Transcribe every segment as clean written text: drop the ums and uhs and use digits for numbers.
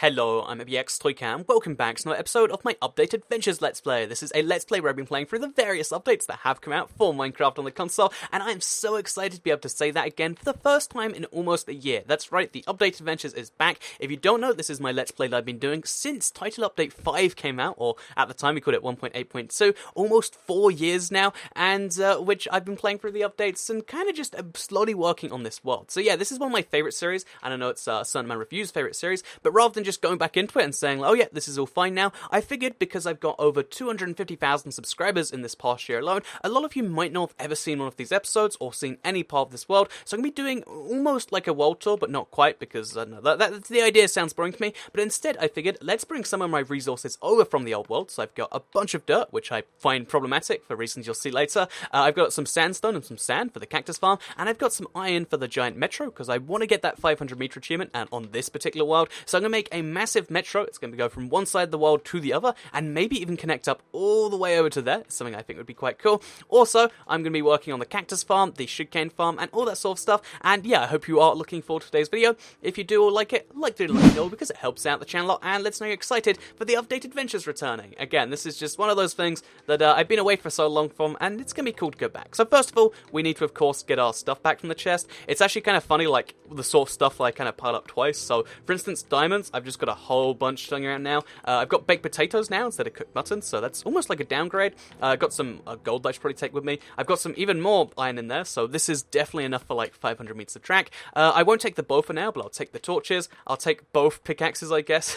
Hello, I'm TU43. Welcome back to another episode of my Updated Adventures Let's Play. This is a Let's Play where I've been playing through the various updates that have come out for Minecraft on the console, and I'm so excited to be able to say that again for the first time in almost a year. That's right, the Updated Adventures is back. If you don't know, this is my Let's Play that I've been doing since Title Update 5 came out, or at the time we called it 1.8.2, almost 4 years now, and which I've been playing through the updates and kind of just slowly working on this world. So yeah, this is one of my favourite series, and I know it's a certain amount of reviews' favourite series, but rather than just going back into it and saying, oh yeah, this is all fine now, I figured because I've got over 250,000 subscribers in this past year alone, a lot of you might not have ever seen one of these episodes or seen any part of this world, so I'm going to be doing almost like a world tour, but not quite, because the idea sounds boring to me, but instead I figured, let's bring some of my resources over from the old world. So I've got a bunch of dirt, which I find problematic for reasons you'll see later. I've got some sandstone and some sand for the cactus farm, and I've got some iron for the giant metro, because I want to get that 500 meter achievement and on this particular world, so I'm going to make a massive metro. It's going to go from one side of the world to the other, and maybe even connect up all the way over to there. It's something I think would be quite cool. Also, I'm going to be working on the cactus farm, the sugarcane farm, and all that sort of stuff, and yeah, I hope you are looking forward to today's video. If you do or like it, let me know, because it helps out the channel a lot, and lets me know you're excited for the Updated Adventures returning. Again, this is just one of those things that I've been away for so long from, and it's going to be cool to go back. So first of all, we need to, of course, get our stuff back from the chest. It's actually kind of funny, like, the sort of stuff that I kind of piled up twice. So, for instance, diamonds, I've just got a whole bunch slinging around now. I've got baked potatoes now instead of cooked mutton, so that's almost like a downgrade. I've got some gold that I should probably take with me. I've got some even more iron in there, so this is definitely enough for like 500 meters of track. I won't take the bow for now, but I'll take the torches. I'll take both pickaxes, I guess.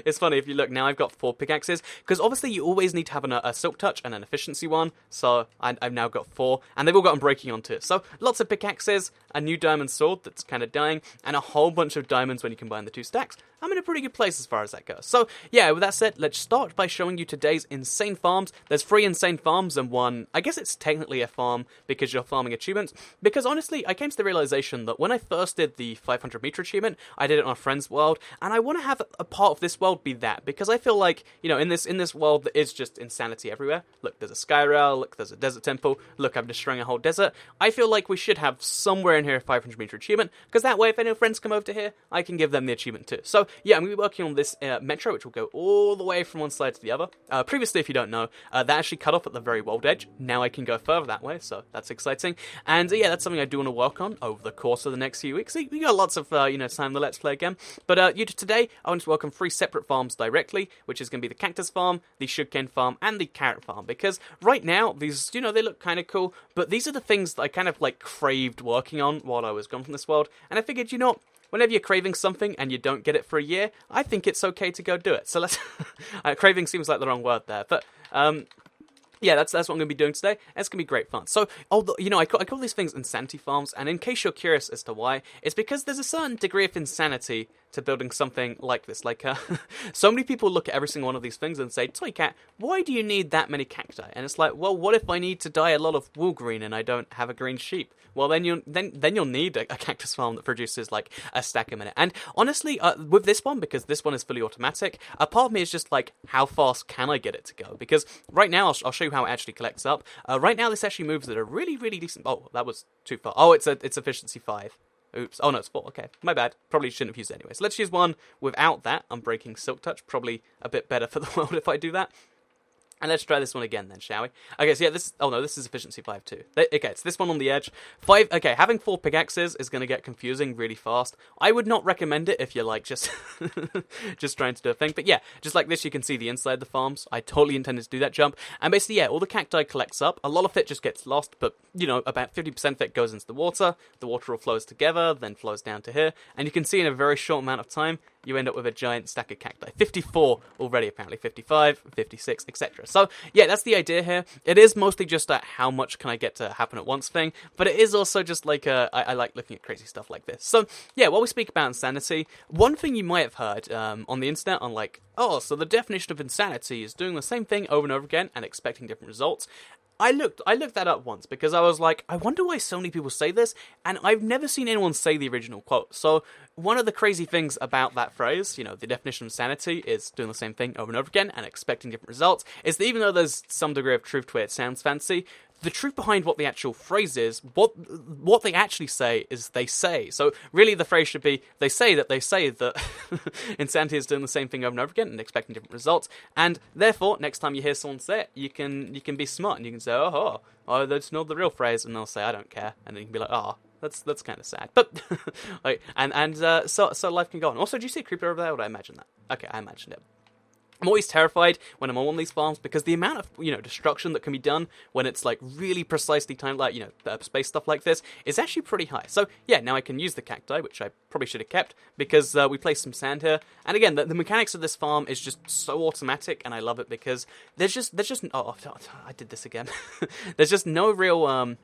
It's funny, if you look now, I've got 4 pickaxes, because obviously you always need to have a silk touch and an efficiency one, so I've now got 4, and they've all got unbreaking onto it. So lots of pickaxes, a new diamond sword that's kind of dying, and a whole bunch of diamonds when you combine the 2 stacks. I'm in a pretty good place as far as that goes. So, yeah, with that said, let's start by showing you today's insane farms. There's 3 insane farms and 1, I guess it's technically a farm because you're farming achievements. Because honestly, I came to the realization that when I first did the 500 meter achievement, I did it on a friend's world, and I want to have a part of this world be that, because I feel like, you know, in this world there is just insanity everywhere. Look, there's a sky rail, look, there's a desert temple, look, I'm destroying a whole desert. I feel like we should have somewhere in here a 500 meter achievement, because that way if any friends come over to here, I can give them the achievement too. So, yeah, I'm going to be working on this metro, which will go all the way from one side to the other. Previously, if you don't know, that actually cut off at the very world edge. Now I can go further that way, so that's exciting. And yeah, that's something I do want to work on over the course of the next few weeks. We got lots of time to Let's Play again. But today, I want to work on 3 separate farms directly, which is going to be the cactus farm, the sugarcane farm, and the carrot farm. Because right now, these, they look kind of cool, but these are the things that I kind of like craved working on while I was gone from this world. And I figured, whenever you're craving something and you don't get it for a year, I think it's okay to go do it. So let's... craving seems like the wrong word there, but... yeah, that's what I'm going to be doing today, and it's going to be great fun. So, although, I call these things insanity farms, and in case you're curious as to why, it's because there's a certain degree of insanity to building something like this. Like, so many people look at every single one of these things and say, Toy Cat, why do you need that many cacti? And it's like, well, what if I need to dye a lot of wool green and I don't have a green sheep? Well, then you'll need a cactus farm that produces like a stack a minute. And honestly, with this one, because this one is fully automatic, a part of me is just like, how fast can I get it to go? Because right now, I'll show you how it actually collects up. Right now, this actually moves at a really, really decent... Oh, that was too far. Oh, it's efficiency 5. Oops. Oh, no, it's 4. Okay, my bad. Probably shouldn't have used it anyway. So let's use one without that unbreaking silk touch. Probably a bit better for the world if I do that. And let's try this one again then, shall we? Okay, so yeah, this is efficiency 5 too. Okay, it's this one on the edge. 5, okay, having 4 pickaxes is going to get confusing really fast. I would not recommend it if you're like just just trying to do a thing. But yeah, just like this, you can see the inside of the farms. I totally intended to do that jump. And basically, yeah, all the cacti collects up. A lot of it just gets lost, but, about 50% of it goes into the water. The water all flows together, then flows down to here. And you can see in a very short amount of time, you end up with a giant stack of cacti. 54 already, apparently. 55, 56, etc. So, yeah, that's the idea here. It is mostly just a how much can I get to happen at once thing, but it is also just like I like looking at crazy stuff like this. So, yeah, while we speak about insanity, one thing you might have heard on the internet on like, oh, so the definition of insanity is doing the same thing over and over again and expecting different results. I looked that up once because I was like, I wonder why so many people say this, and I've never seen anyone say the original quote. So one of the crazy things about that phrase, the definition of insanity is doing the same thing over and over again and expecting different results, is that even though there's some degree of truth to it, it sounds fancy, the truth behind what the actual phrase is, what they actually say is they say. So really the phrase should be, they say that insanity is doing the same thing over and over again and expecting different results. And therefore, next time you hear someone say it, you can be smart and you can say, oh, that's not the real phrase. And they'll say, I don't care. And then you can be like, oh, that's kind of sad. But, like, so life can go on. Also, do you see a creeper over there? Or did I imagine that? Okay, I imagined it. I'm always terrified when I'm on one of these farms because the amount of, destruction that can be done when it's, like, really precisely timed, like, space stuff like this is actually pretty high. So, yeah, now I can use the cacti, which I probably should have kept, because we placed some sand here. And again, the mechanics of this farm is just so automatic, and I love it because there's just, oh, I did this again. There's just no real,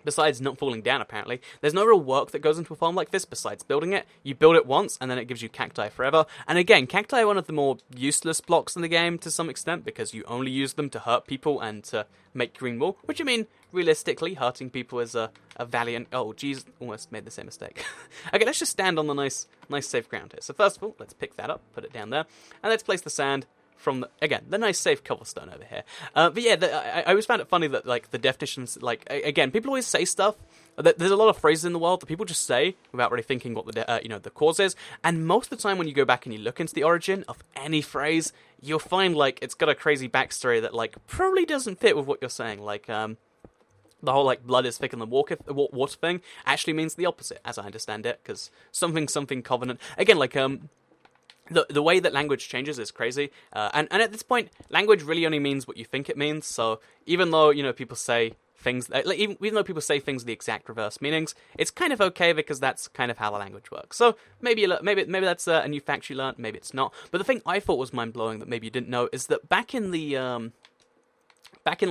besides not falling down, apparently, there's no real work that goes into a farm like this besides building it. You build it once, and then it gives you cacti forever. And again, cacti are one of the more useless blocks in the game to some extent, because you only use them to hurt people and to make green wool. Which, I mean, realistically, hurting people is a valiant... Oh, geez, almost made the same mistake. Okay, let's just stand on the nice safe ground here. So first of all, let's pick that up, put it down there, and let's place the sand from, the nice safe cobblestone over here. But yeah, I always found it funny that, like, the definitions, like, again, people always say stuff. There's a lot of phrases in the world that people just say without really thinking what the cause is. And most of the time when you go back and you look into the origin of any phrase, you'll find, like, it's got a crazy backstory that, like, probably doesn't fit with what you're saying. Like, the whole, like, blood is thicker than water thing actually means the opposite, as I understand it, because something covenant. Again, like, the way that language changes is crazy, and at this point, language really only means what you think it means. So even though people say things, even though people say things with the exact reverse meanings, it's kind of okay because that's kind of how the language works. So maybe that's a new fact you learned, maybe it's not. But the thing I thought was mind blowing that maybe you didn't know is that back in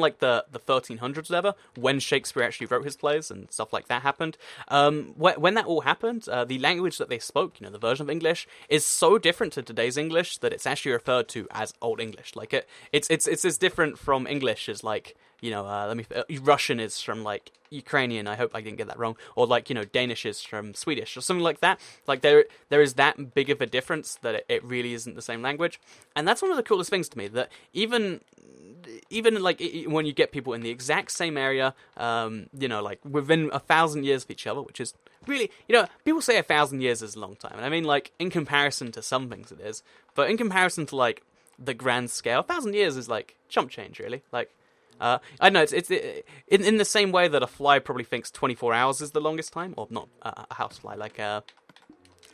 like the 1300s, whatever, when Shakespeare actually wrote his plays and stuff like that happened, when that all happened, the language that they spoke, the version of English, is so different to today's English that it's actually referred to as Old English. Like it's as different from English as, like, Russian is from, like, Ukrainian. I hope I didn't get that wrong. Or, like, Danish is from Swedish or something like that. Like, there is that big of a difference that it really isn't the same language. And that's one of the coolest things to me, that even like when you get people in the exact same area, like within 1,000 years of each other, which is really, people say 1,000 years is a long time. And I mean, like, in comparison to some things it is, but in comparison to, like, the grand scale, 1,000 years is, like, chump change, really. Like, I don't know, it's in the same way that a fly probably thinks 24 hours is the longest time, or not a housefly, like, I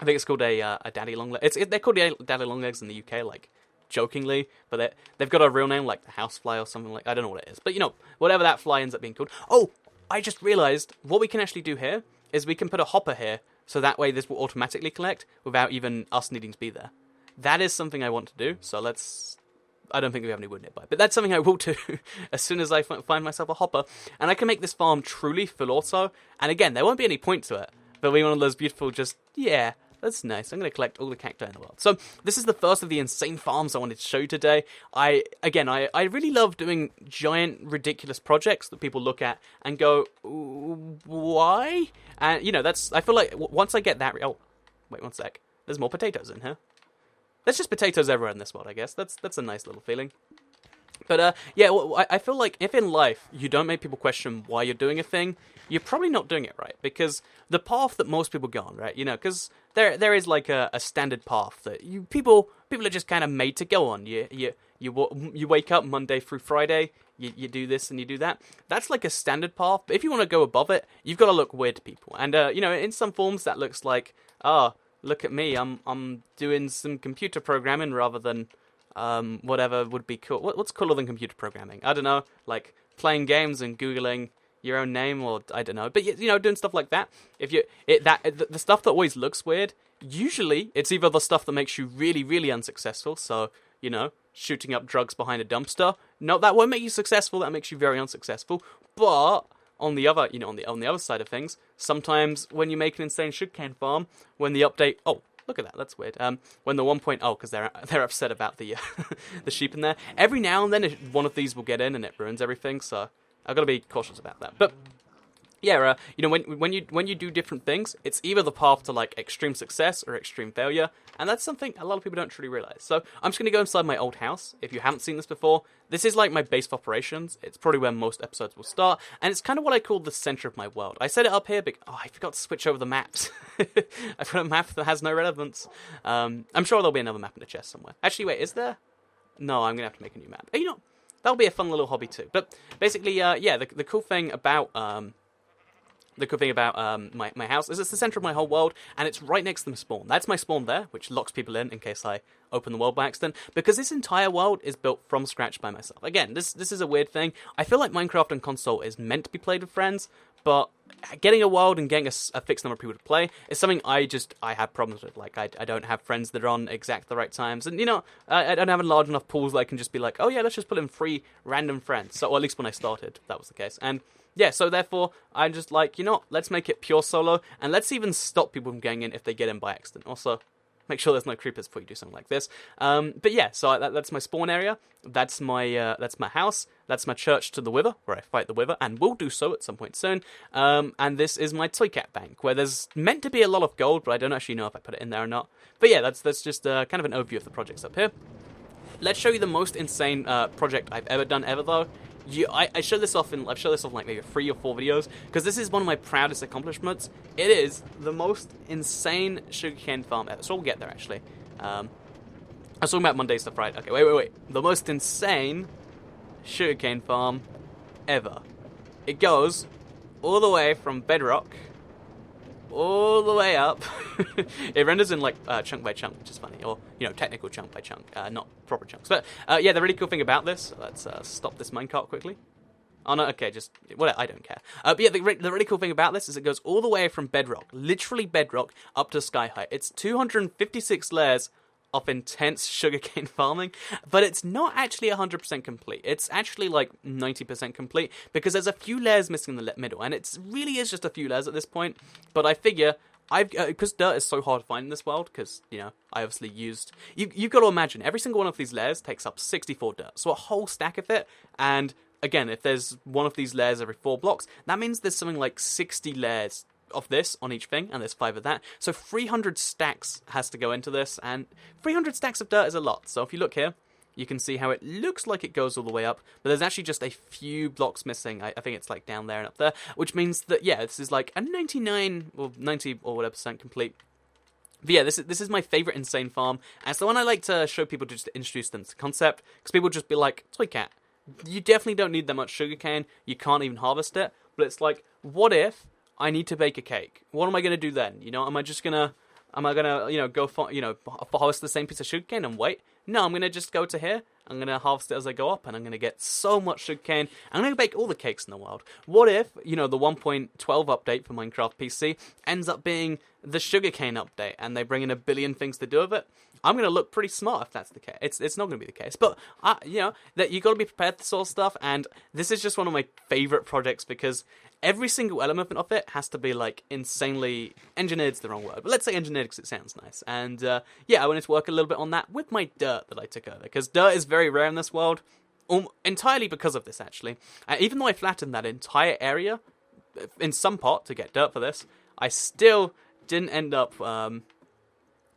think it's called a daddy longleg. They're called daddy longlegs in the UK, like, jokingly, but they've got a real name, like the housefly or something like, I don't know what it is, but whatever that fly ends up being called. Oh, I just realized what we can actually do here is we can put a hopper here, so that way this will automatically collect without even us needing to be there. That is something I want to do, so I don't think we have any wood nearby, but that's something I will do as soon as I find myself a hopper, and I can make this farm truly full auto, and again, there won't be any point to it, but we one of those beautiful, that's nice. I'm going to collect all the cacti in the world. So this is the first of the insane farms I wanted to show you today. I really love doing giant, ridiculous projects that people look at and go, why? And, I feel like once I get that... Oh, wait 1 sec. There's more potatoes in here. There's just potatoes everywhere in this world, I guess. That's a nice little feeling. But, I feel like if in life you don't make people question why you're doing a thing, you're probably not doing it right. Because the path that most people go on, right, because there is like a standard path that people are just kind of made to go on. You wake up Monday through Friday, you do this and you do that. That's like a standard path. But if you want to go above it, you've got to look weird to people. And, in some forms that looks like, look at me, I'm doing some computer programming rather than... whatever would be cool. What's cooler than computer programming? I don't know, like playing games and Googling your own name, or I don't know. But doing stuff like that. The stuff that always looks weird, usually it's either the stuff that makes you really, really unsuccessful. So shooting up drugs behind a dumpster. No, that won't make you successful. That makes you very unsuccessful. But on the other, on the other side of things, sometimes when you make an insane sugarcane farm, when the update, look at that, that's weird. When the 1.0, because they're upset about the the sheep in there. Every now and then, one of these will get in and it ruins everything. So I've got to be cautious about that. But yeah, when you do different things, it's either the path to like extreme success or extreme failure, and that's something a lot of people don't truly realize. So I'm just gonna go inside my old house. If you haven't seen this before, this is like my base of operations. It's probably where most episodes will start, and it's kind of what I call the center of my world. I set it up here, but I forgot to switch over the maps. I've got a map that has no relevance. I'm sure there'll be another map in the chest somewhere. Actually, wait, is there? No, I'm gonna have to make a new map. You know, that'll be a fun little hobby too. But basically, yeah, the cool thing about my house is it's the center of my whole world, and it's right next to my spawn. That's my spawn there, which locks people in case I open the world by accident, because this entire world is built from scratch by myself. Again, this is a weird thing. I feel like Minecraft on console is meant to be played with friends, but getting a world and getting a fixed number of people to play is something I have problems with. Like, I don't have friends that are on exact the right times, and, you know, I don't have a large enough pools that I can just be like, oh yeah, let's just put in 3 random friends. So, or at least when I started, that was the case. And yeah, so therefore, I'm just like, you know, let's make it pure solo, and let's even stop people from getting in if they get in by accident. Also, make sure there's no creepers before you do something like this. But yeah, so that's my spawn area. That's my house. That's my church to the Wither, where I fight the Wither, and will do so at some point soon. And this is my toy cat bank, where there's meant to be a lot of gold, but I don't actually know if I put it in there or not. But yeah, that's just kind of an overview of the projects up here. Let's show you the most insane project I've ever done though. I've showed this off in like maybe 3 or 4 videos, because this is one of my proudest accomplishments. It is the most insane sugarcane farm ever. So we'll get there, actually. I was talking about Monday stuff, right? Okay, wait. The most insane sugarcane farm ever. It goes all the way from bedrock all the way up. It renders in like chunk by chunk, which is funny, or, you know, technical chunk by chunk, not proper chunks. But yeah, the really cool thing about this, let's stop this minecart quickly. Oh no, okay, just whatever, I don't care. But yeah, the really cool thing about this is it goes all the way from bedrock, literally bedrock, up to sky height. It's 256 layers of intense sugarcane farming, but it's not actually 100% complete. It's actually like 90% complete, because there's a few layers missing in the middle, and it really is just a few layers at this point. But I figure because dirt is so hard to find in this world, because, you know, I obviously used... You've got to imagine, every single one of these layers takes up 64 dirt, so a whole stack of it, and again, if there's one of these layers every 4 blocks, that means there's something like 60 layers of this on each thing, and there's 5 of that, so 300 stacks has to go into this, and 300 stacks of dirt is a lot. So if you look here, you can see how it looks like it goes all the way up, but there's actually just a few blocks missing. I think it's like down there and up there, which means that, yeah, this is like a 99 or 90 or whatever percent complete. But yeah, this is my favourite insane farm, and it's the one I like to show people, just to introduce them to the concept, because people just be like, toy cat, you definitely don't need that much sugarcane, you can't even harvest it, but it's like, what if I need to bake a cake? What am I going to do then? You know, am I gonna, you know, go for, you know, harvest the same piece of sugarcane and wait? No, I'm gonna just go to here, I'm going to harvest it as I go up, and I'm going to get so much sugarcane. I'm going to bake all the cakes in the world. What if, you know, the 1.12 update for Minecraft PC ends up being the sugarcane update, and they bring in a billion things to do with it? I'm going to look pretty smart if that's the case. It's not going to be the case, but, you know, that you got to be prepared for this sort of stuff, and this is just one of my favorite projects because every single element of it has to be, like, insanely... Engineered's the wrong word, but let's say engineered because it sounds nice. And, yeah, I wanted to work a little bit on that with my dirt that I took over, because dirt is very rare in this world, entirely because of this, actually. Even though I flattened that entire area, in some part, to get dirt for this, I still didn't end up...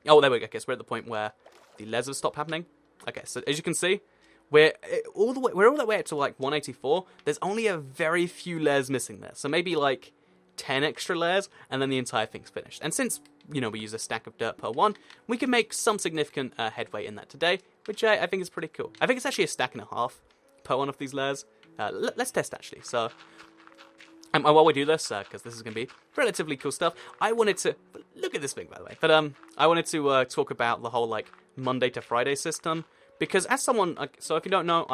Oh, there we go. I guess we're at the point where the layers stop happening. Okay, so as you can see, we're all the way up to like 184. There's only a very few layers missing there. So maybe like 10 extra layers, and then the entire thing's finished. And since, you know, we use a stack of dirt per one, we can make some significant headway in that today, which I think is pretty cool. I think it's actually a stack and a half per one of these layers. Let's test, actually. So... while we do this, because this is going to be relatively cool stuff, I wanted to... Look at this thing, by the way. But I wanted to talk about the whole, like, Monday to Friday system. Because as someone... so if you don't know,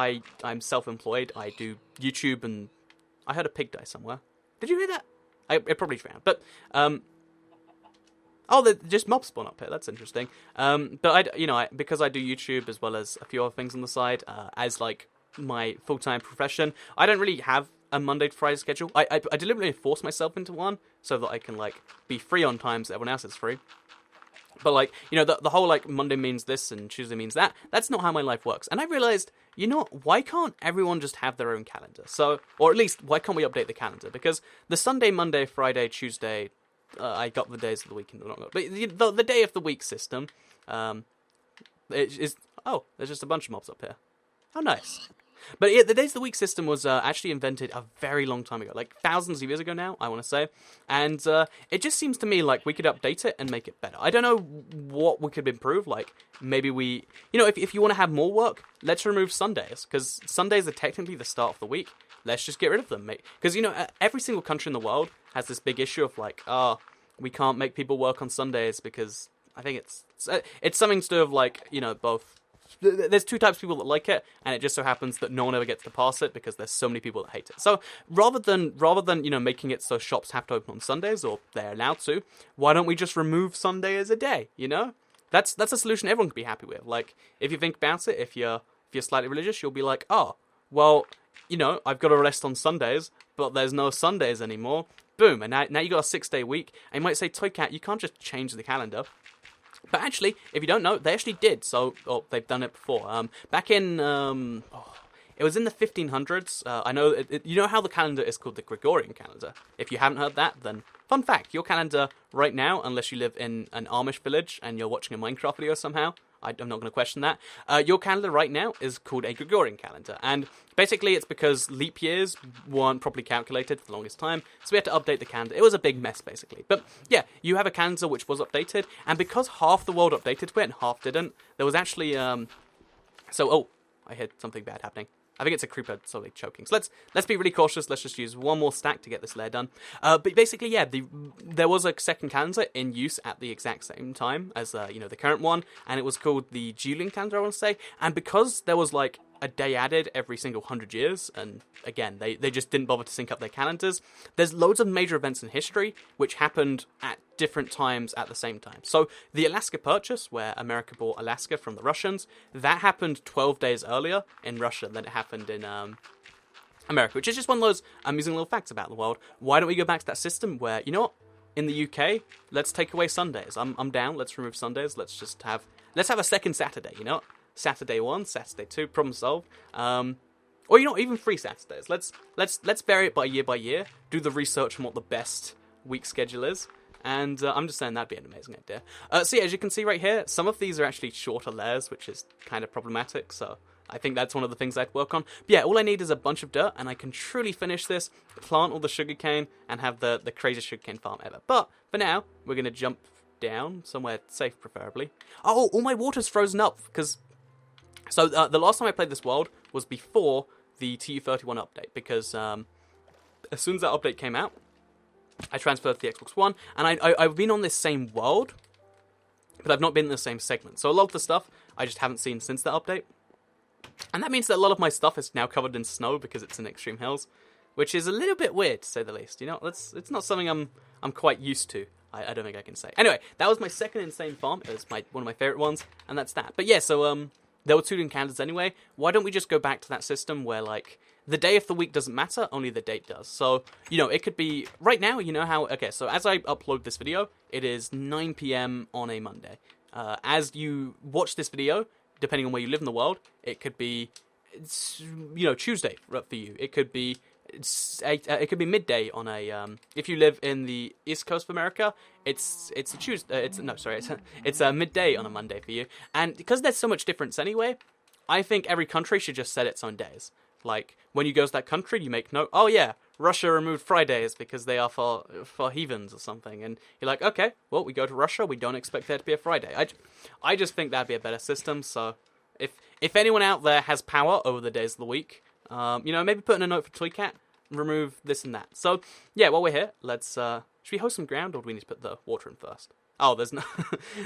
I'm self-employed. I do YouTube, and... I heard a pig die somewhere. Did you hear that? It probably drowned. But, oh, just mobs spawn up here. That's interesting. But, because I do YouTube as well as a few other things on the side, as, like, my full-time profession, I don't really have a Monday to Friday schedule. I deliberately force myself into one so that I can, like, be free on times that everyone else is free. But, like, you know, the whole, like, Monday means this and Tuesday means that, that's not how my life works. And I realized, you know what, why can't everyone just have their own calendar? So, or at least, why can't we update the calendar? Because the Sunday, Monday, Friday, Tuesday, I got the days of the week in the wrong order. But the day of the week system, it is... Oh, there's just a bunch of mobs up here. How nice. But yeah, the days of the week system was actually invented a very long time ago, like thousands of years ago now, I want to say. And it just seems to me like we could update it and make it better. I don't know what we could improve. Like, maybe we... You know, if you want to have more work, let's remove Sundays. Because Sundays are technically the start of the week. Let's just get rid of them, mate. Because, you know, every single country in the world has this big issue of like, we can't make people work on Sundays because... I think it's something to do with, like, you know, both... There's two types of people that like it, and it just so happens that no one ever gets to pass it because there's so many people that hate it. So rather than you know, making it so shops have to open on Sundays, or they're allowed to, why don't we just remove Sunday as a day? You know, that's a solution everyone can be happy with. Like, if you think about it, if you're slightly religious, you'll be like, oh, well, you know, I've got to rest on Sundays, but there's no Sundays anymore. Boom, and now you got a 6-day week. And you might say, Toy Cat, you can't just change the calendar. But actually, if you don't know, they actually did. So, they've done it before. Back in, it was in the 1500s. I know, you know how the calendar is called the Gregorian calendar? If you haven't heard that, then fun fact, your calendar right now, unless you live in an Amish village and you're watching a Minecraft video somehow, I'm not going to question that. Your calendar right now is called a Gregorian calendar. And basically it's because leap years weren't properly calculated for the longest time. So we had to update the calendar. It was a big mess, basically. But yeah, you have a calendar which was updated. And because half the world updated to it and half didn't, there was actually... I heard something bad happening. I think it's a creeper slowly choking. So let's be really cautious. Let's just use one more stack to get this layer done. But basically, yeah, there was a second calendar in use at the exact same time as you know, the current one, and it was called the Julian calendar, I want to say. And because there was like a day added every single 100 years, and again, they just didn't bother to sync up their calendars, there's loads of major events in history which happened at different times at the same time. So the Alaska Purchase, where America bought Alaska from the Russians, that happened 12 days earlier in Russia than it happened in America, which is just one of those amusing little facts about the world. Why don't we go back to that system where, you know what, in the UK, let's take away Sundays. I'm down, let's remove Sundays, let's have a second Saturday, you know? Saturday 1, Saturday 2, problem solved. Or, you know, even 3 Saturdays. Let's vary it by year, do the research on what the best week schedule is. And I'm just saying that'd be an amazing idea. So yeah, as you can see right here, some of these are actually shorter layers, which is kind of problematic. So I think that's one of the things I'd work on. But yeah, all I need is a bunch of dirt, and I can truly finish this, plant all the sugarcane, and have the craziest sugarcane farm ever. But for now, we're going to jump down, somewhere safe preferably. Oh, all my water's frozen up, because... So the last time I played this world was before the TU41 update, because as soon as that update came out, I transferred to the Xbox One, and I've been on this same world, but I've not been in the same segment. So a lot of the stuff I just haven't seen since that update. And that means that a lot of my stuff is now covered in snow because it's in extreme hills, which is a little bit weird, to say the least. You know, it's not something I'm quite used to. I don't think I can say. Anyway, that was my second insane farm. It was one of my favorite ones, and that's that. But yeah, so there were 2 encounters anyway. Why don't we just go back to that system where, like, the day of the week doesn't matter, only the date does. So, you know, it could be... Right now, you know how... Okay, so as I upload this video, it is 9 PM on a Monday. As you watch this video, depending on where you live in the world, it could be, you know, Tuesday for you. It could be... it could be midday on a... if you live in the East Coast of America, it's a Tuesday... it's a midday on a Monday for you. And because there's so much difference anyway, I think every country should just set its own days. Like, when you go to that country, you make note, oh yeah, Russia removed Fridays because they are for heathens or something. And you're like, okay, well, we go to Russia, we don't expect there to be a Friday. I just think that'd be a better system. So if anyone out there has power over the days of the week, you know, maybe put in a note for Toycat, remove this and that. So, yeah, while we're here, let's, should we host some ground, or do we need to put the water in first? Oh, there's no...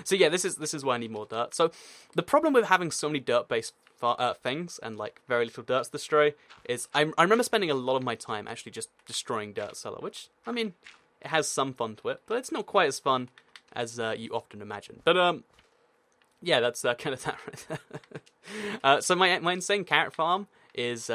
So yeah, this is why I need more dirt. So, the problem with having so many dirt-based things, and, like, very little dirt to destroy, is I remember spending a lot of my time actually just destroying dirt cellar, which, I mean, it has some fun to it, but it's not quite as fun as you often imagine. But, yeah, that's kind of that right there. So my insane carrot farm is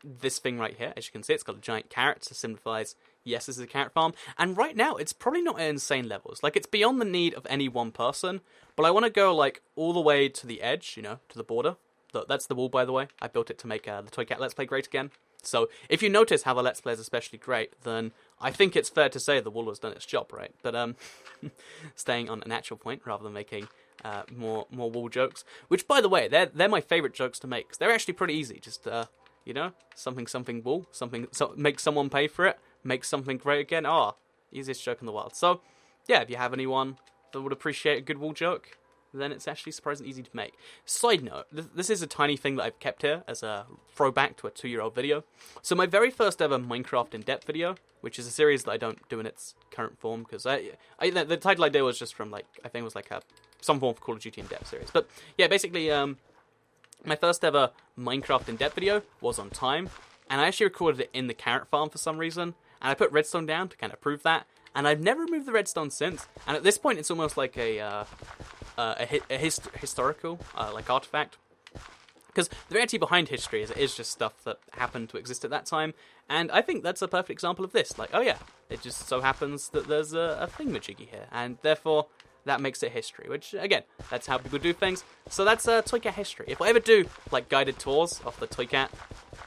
this thing right here. As you can see, it's got a giant carrot, so it signifies yes, this is a carrot farm, and right now it's probably not at insane levels. Like, it's beyond the need of any one person, but I want to go, like, all the way to the edge, you know, to the border. That's the wall, by the way. I built it to make the Toy Cat Let's Play great again. So, if you notice how the Let's Play is especially great, then I think it's fair to say the wall has done its job, right? But, staying on an actual point rather than making more wall jokes. Which, by the way, they're my favourite jokes to make, 'cause they're actually pretty easy. Just, you know, something wall, make someone pay for it, make something great again. Easiest joke in the world. So, yeah, if you have anyone that would appreciate a good wall joke, then it's actually surprisingly easy to make. Side note, this is a tiny thing that I've kept here as a throwback to a 2-year-old video. So my very first ever Minecraft in-depth video, which is a series that I don't do in its current form, because the title idea was just from, like, I think it was like some form of Call of Duty in-depth series. But yeah, basically, my first ever Minecraft in-depth video was on time, and I actually recorded it in the carrot farm for some reason, and I put redstone down to kind of prove that, and I've never removed the redstone since, and at this point it's almost like a historical like artifact, because the reality behind history is it is just stuff that happened to exist at that time, and I think that's a perfect example of this. Like, oh yeah, it just so happens that there's a thingamajiggy here, and therefore that makes it history, which, again, that's how people do things. So that's Toy Cat history. If I ever do, like, guided tours of the Toy Cat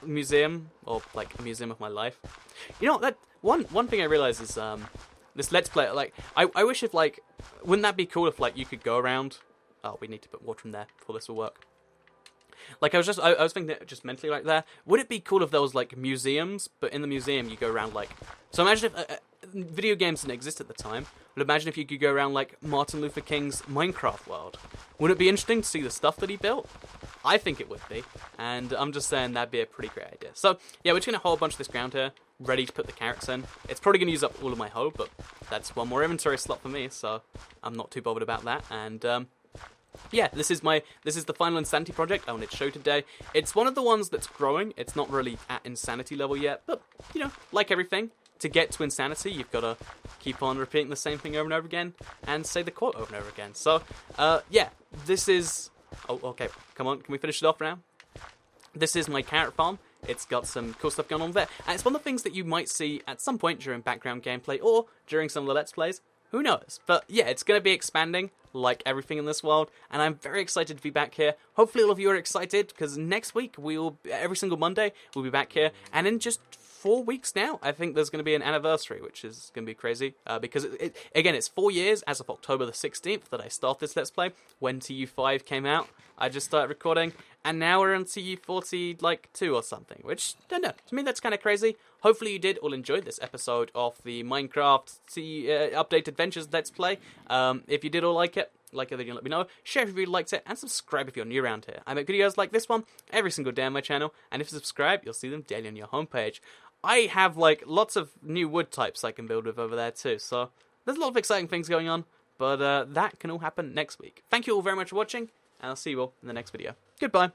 museum, or, like, a museum of my life, you know, that one thing I realize is, this Let's Play, like, I wish if, like, wouldn't that be cool if, like, you could go around, we need to put water in there before this will work. Like, I was thinking just mentally right there, would it be cool if there was, like, museums, but in the museum you go around, like, so imagine if video games didn't exist at the time, but imagine if you could go around, like, Martin Luther King's Minecraft world. Wouldn't it be interesting to see the stuff that he built? I think it would be, and I'm just saying that'd be a pretty great idea. So, yeah, we're just going to hold a bunch of this ground here, ready to put the carrots in. It's probably going to use up all of my hoe, but that's one more inventory slot for me, so I'm not too bothered about that, and, yeah, this is the final Insanity project I wanted to show today. It's one of the ones that's growing. It's not really at Insanity level yet, but, you know, like everything, to get to Insanity, you've got to keep on repeating the same thing over and over again, and say the quote over and over again. So, yeah, this is... Oh, okay, come on, can we finish it off now? This is my carrot farm. It's got some cool stuff going on there, and it's one of the things that you might see at some point during background gameplay, or during some of the Let's Plays. Who knows? But yeah, it's going to be expanding, like everything in this world, and I'm very excited to be back here. Hopefully all of you are excited, because next week, every single Monday, we'll be back here, and in just 4 weeks now, I think there's going to be an anniversary, which is going to be crazy, because, again, it's 4 years, as of October the 16th, that I started this Let's Play, when TU5 came out. I just started recording, and now we're on TU40, like, 2 or something, which, I don't know, to me that's kind of crazy. Hopefully you did all enjoy this episode of the Minecraft Update Adventures Let's Play. If you did all like it, let me know, share if you liked it, and subscribe if you're new around here. I make videos like this one every single day on my channel, and if you subscribe, you'll see them daily on your homepage. I have, like, lots of new wood types I can build with over there too, so there's a lot of exciting things going on, but that can all happen next week. Thank you all very much for watching, and I'll see you all in the next video. Goodbye!